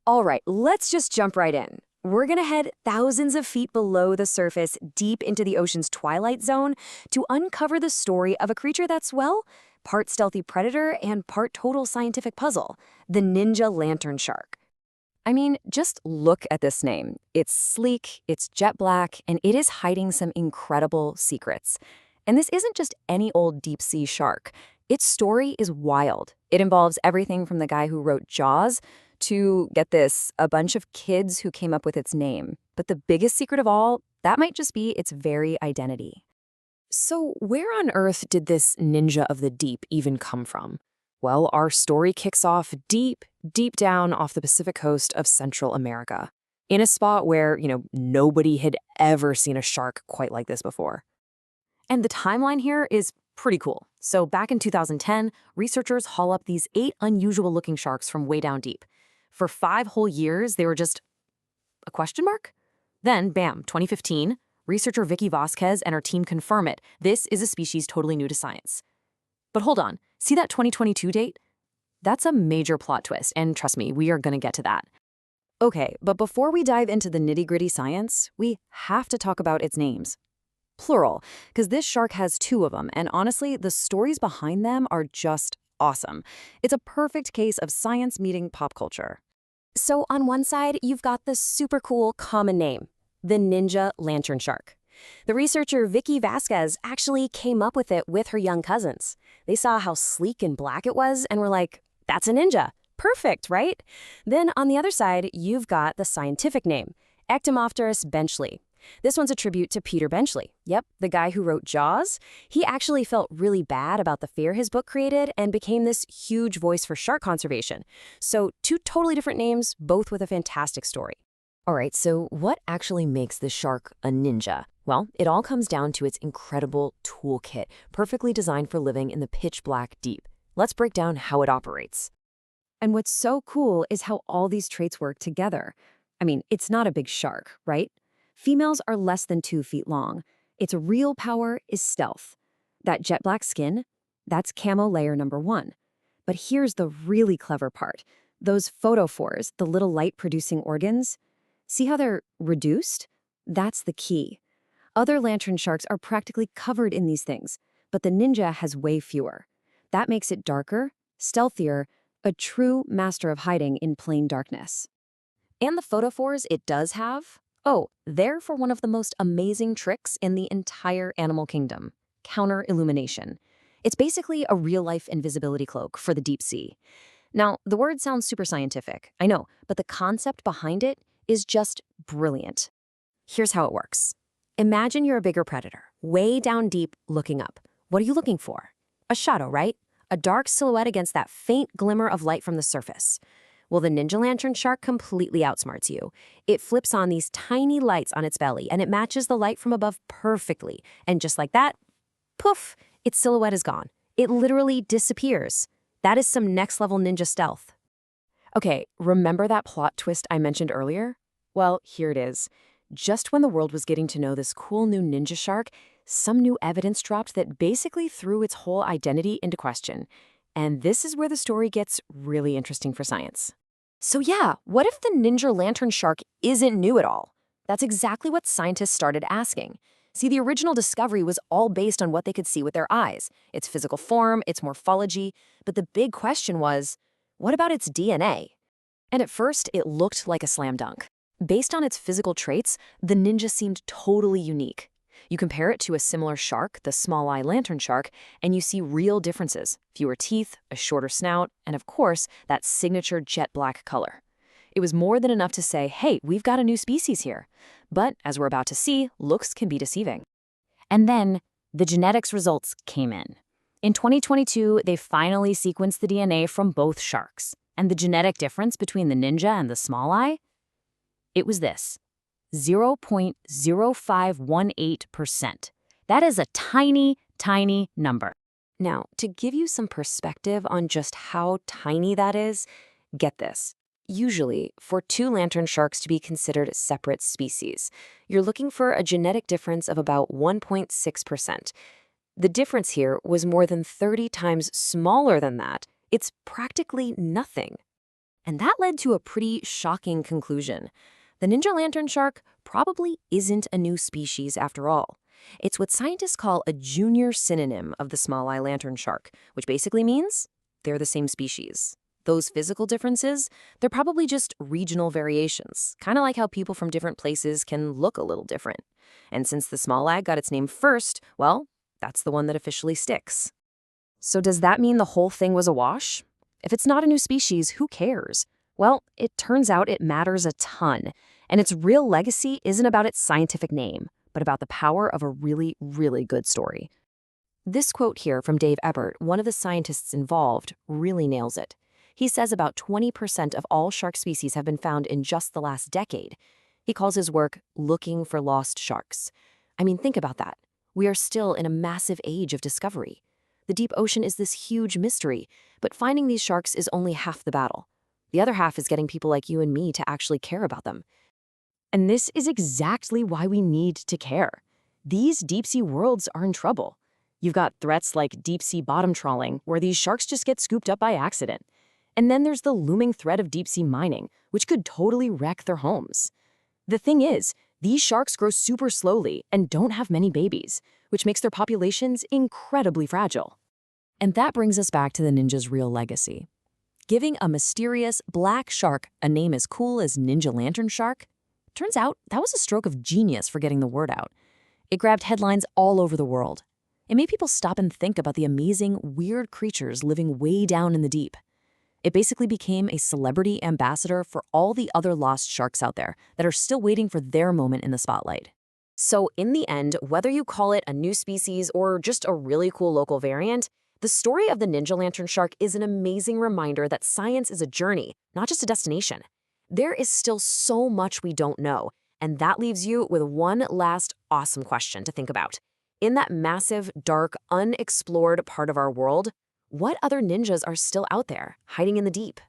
All right, let's just jump right in. We're gonna head thousands of feet below the surface, deep into the ocean's twilight zone, to uncover the story of a creature that's, well, part stealthy predator and part total scientific puzzle, the ninja lantern shark. I mean, just look at this name. It's sleek, it's jet black, and it is hiding some incredible secrets. And this isn't just any old deep sea shark. Its story is wild. It involves everything from the guy who wrote Jaws to, get this, a bunch of kids who came up with its name. But the biggest secret of all, that might just be its very identity. So, where on earth did this ninja of the deep even come from? Well, our story kicks off deep, deep down off the Pacific coast of Central America, in a spot where, nobody had ever seen a shark quite like this before. And the timeline here is pretty cool. So back in 2010, researchers haul up these 8 unusual-looking sharks from way down deep. For 5 whole years, they were just a question mark? Then, bam, 2015, researcher Vicky Vasquez and her team confirm it. This is a species totally new to science. But hold on, see that 2022 date? That's a major plot twist, and trust me, we are going to get to that. Okay, but before we dive into the nitty-gritty science, we have to talk about its names. Plural, because this shark has 2 of them, and honestly, the stories behind them are just awesome. It's a perfect case of science meeting pop culture. So on one side, you've got the super cool common name, the ninja lantern shark. The researcher Vicky Vasquez actually came up with it with her young cousins. They saw how sleek and black it was and were like, that's a ninja. Perfect, right? Then on the other side, you've got the scientific name, Ectomopterus benchley. This one's a tribute to Peter Benchley. Yep, the guy who wrote Jaws. He actually felt really bad about the fear his book created and became this huge voice for shark conservation. So 2 totally different names, both with a fantastic story. All right, so what actually makes this shark a ninja? Well, it all comes down to its incredible toolkit, perfectly designed for living in the pitch black deep. Let's break down how it operates. And what's so cool is how all these traits work together. I mean, it's not a big shark, right? Females are less than 2 feet long. Its real power is stealth. That jet black skin, that's camo layer number 1. But here's the really clever part. Those photophores, the little light-producing organs, see how they're reduced? That's the key. Other lantern sharks are practically covered in these things, but the ninja has way fewer. That makes it darker, stealthier, a true master of hiding in plain darkness. And the photophores it does have? Oh, they're for one of the most amazing tricks in the entire animal kingdom, counter-illumination. It's basically a real-life invisibility cloak for the deep sea. Now, the word sounds super scientific, I know, but the concept behind it is just brilliant. Here's how it works. Imagine you're a bigger predator, way down deep, looking up. What are you looking for? A shadow, right? A dark silhouette against that faint glimmer of light from the surface. Well, the ninja lantern shark completely outsmarts you. It flips on these tiny lights on its belly, and it matches the light from above perfectly. And just like that, poof, its silhouette is gone. It literally disappears. That is some next-level ninja stealth. Okay, remember that plot twist I mentioned earlier? Well, here it is. Just when the world was getting to know this cool new ninja shark, some new evidence dropped that basically threw its whole identity into question. And this is where the story gets really interesting for science. So yeah, what if the ninja lantern shark isn't new at all? That's exactly what scientists started asking. See, the original discovery was all based on what they could see with their eyes, its physical form, its morphology, but the big question was, what about its DNA? And at first, it looked like a slam dunk. Based on its physical traits, the ninja seemed totally unique. You compare it to a similar shark, the small-eye lantern shark, and you see real differences: fewer teeth, a shorter snout, and of course, that signature jet black color. It was more than enough to say, hey, we've got a new species here. But as we're about to see, looks can be deceiving. And then the genetics results came in. In 2022, they finally sequenced the DNA from both sharks. And the genetic difference between the ninja and the small eye? It was this: 0.0518%. That is a tiny, tiny number. Now, to give you some perspective on just how tiny that is, get this. Usually, for 2 lantern sharks to be considered separate species, you're looking for a genetic difference of about 1.6%. The difference here was more than 30 times smaller than that. It's practically nothing. And that led to a pretty shocking conclusion. The ninja lantern shark probably isn't a new species after all. It's what scientists call a junior synonym of the small-eye lantern shark, which basically means they're the same species. Those physical differences, they're probably just regional variations, kind of like how people from different places can look a little different. And since the small eye got its name first, well, that's the one that officially sticks. So does that mean the whole thing was a wash? If it's not a new species, who cares? Well, it turns out it matters a ton, and its real legacy isn't about its scientific name, but about the power of a really, really good story. This quote here from Dave Ebert, one of the scientists involved, really nails it. He says about 20% of all shark species have been found in just the last decade. He calls his work looking for lost sharks. I mean, think about that. We are still in a massive age of discovery. The deep ocean is this huge mystery, but finding these sharks is only half the battle. The other half is getting people like you and me to actually care about them. And this is exactly why we need to care. These deep-sea worlds are in trouble. You've got threats like deep-sea bottom trawling, where these sharks just get scooped up by accident. And then there's the looming threat of deep-sea mining, which could totally wreck their homes. The thing is, these sharks grow super slowly and don't have many babies, which makes their populations incredibly fragile. And that brings us back to the ninja's real legacy. Giving a mysterious black shark a name as cool as Ninja Lanternshark? Turns out that was a stroke of genius for getting the word out. It grabbed headlines all over the world. It made people stop and think about the amazing, weird creatures living way down in the deep. It basically became a celebrity ambassador for all the other lost sharks out there that are still waiting for their moment in the spotlight. So in the end, whether you call it a new species or just a really cool local variant, the story of the Ninja Lantern shark is an amazing reminder that science is a journey, not just a destination. There is still so much we don't know, and that leaves you with one last awesome question to think about. In that massive, dark, unexplored part of our world, what other ninjas are still out there, hiding in the deep?